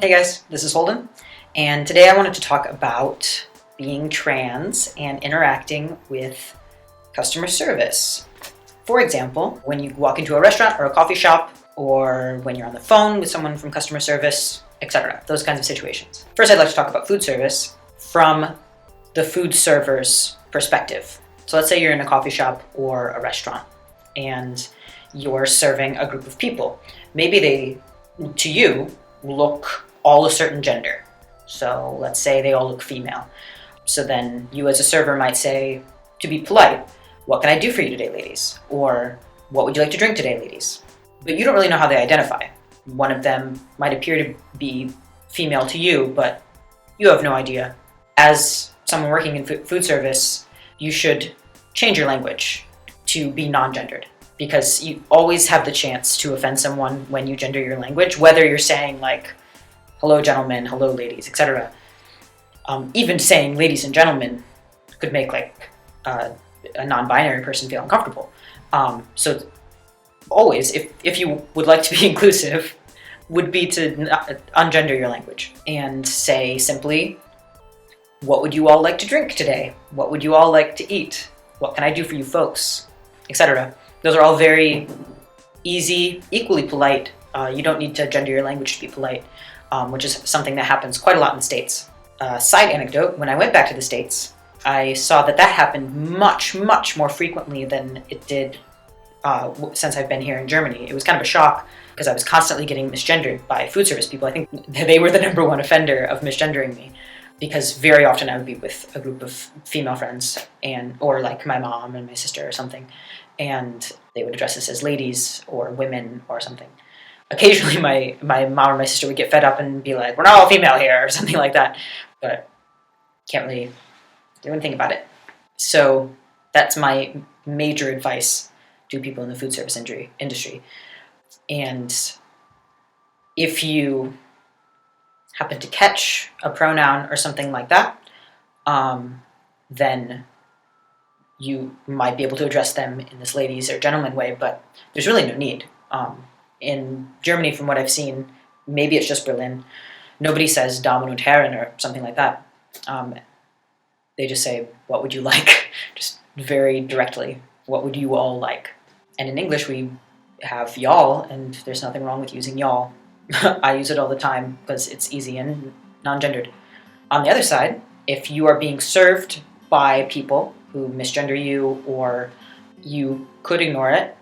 Hey guys, this is Holden, and today I wanted to talk about being trans and interacting with customer service. For example, when you walk into a restaurant or a coffee shop, or when you're on the phone with someone from customer service, etc. Those kinds of situations. First, I'd like to talk about food service from the food server's perspective. So let's say you're in a coffee shop or a restaurant, and you're serving a group of people. Maybe they, to you, look all a certain gender. So let's say they all look female. So then you as a server might say, to be polite, what can I do for you today, ladies? Or what would you like to drink today, ladies? But you don't really know how they identify. One of them might appear to be female to you, but you have no idea. As someone working in food service, you should change your language to be non-gendered, because you always have the chance to offend someone when you gender your language, whether you're saying like, hello gentlemen, hello ladies, etc. Even saying ladies and gentlemen could make like a non-binary person feel uncomfortable. So always, if you would like to be inclusive, would be to ungender your language and say simply, what would you all like to drink today? What would you all like to eat? What can I do for you folks? Etc. Those are all very easy, equally polite. You don't need to gender your language to be polite, which is something that happens quite a lot in the States. Side anecdote, when I went back to the States, I saw that happened much, much more frequently than it did since I've been here in Germany. It was kind of a shock because I was constantly getting misgendered by food service people. I think they were the #1 offender of misgendering me, because very often I would be with a group of female friends or like my mom and my sister or something, and they would address us as ladies or women or something. Occasionally my mom or my sister would get fed up and be like, we're not all female here, or something like that, but can't really do anything about it. So that's my major advice to people in the food service industry. And if you happen to catch a pronoun or something like that, then you might be able to address them in this ladies or gentlemen way, but there's really no need. In Germany, from what I've seen, maybe it's just Berlin, nobody says Damen und Herren or something like that. They just say, what would you like? Just very directly, what would you all like? And in English, we have y'all, and there's nothing wrong with using y'all. I use it all the time because it's easy and non-gendered. On the other side, if you are being served by people who misgender you, or you could ignore it,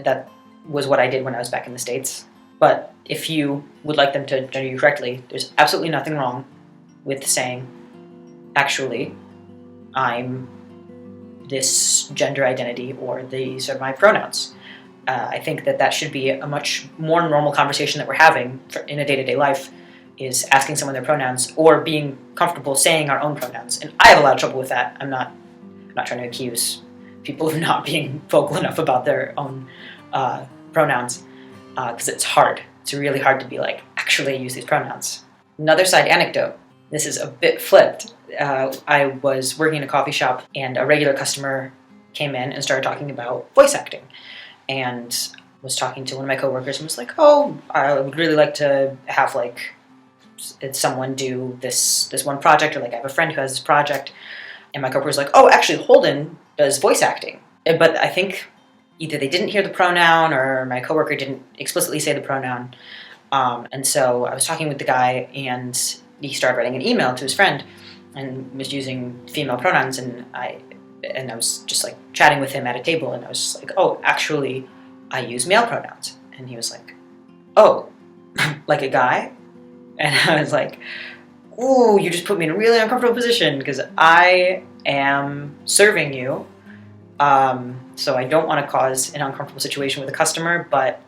that was what I did when I was back in the States. But if you would like them to gender you correctly, there's absolutely nothing wrong with saying, actually, I'm this gender identity, or these are my pronouns. I think that should be a much more normal conversation that we're having in a day-to-day life, is asking someone their pronouns or being comfortable saying our own pronouns. And I have a lot of trouble with that. I'm not trying to accuse people of not being vocal enough about their own pronouns, because it's hard. It's really hard to be like, actually use these pronouns. Another side anecdote. This is a bit flipped. I was working in a coffee shop, and a regular customer came in and started talking about voice acting, and was talking to one of my coworkers and was like, oh, I would really like to have like someone do this one project, or like I have a friend who has this project. And my coworker was like, oh, actually Holden does voice acting. But I think either they didn't hear the pronoun, or my coworker didn't explicitly say the pronoun. And so I was talking with the guy, and he started writing an email to his friend and was using female pronouns, and I was just like chatting with him at a table, and I was just like, oh, actually I use male pronouns. And he was like, oh, like a guy? And I was like, ooh, you just put me in a really uncomfortable position, because I am serving you, so I don't want to cause an uncomfortable situation with a customer, but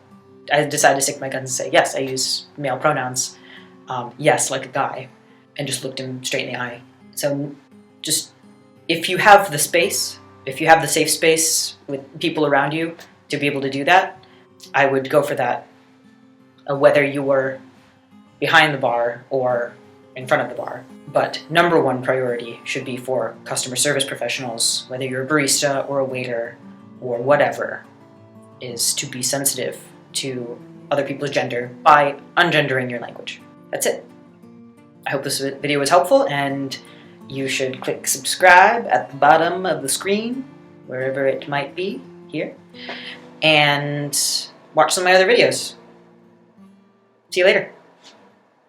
I decided to stick to my guns and say, yes, I use male pronouns, yes, like a guy, and just looked him straight in the eye. So just, if you have the space, if you have the safe space with people around you to be able to do that, I would go for that, whether you were behind the bar or in front of the bar. But #1 priority should be for customer service professionals, whether you're a barista or a waiter or whatever, is to be sensitive to other people's gender by ungendering your language. that's it. I hope this video was helpful, and you should click subscribe at the bottom of the screen, wherever it might be, here, and watch some of my other videos. See you later.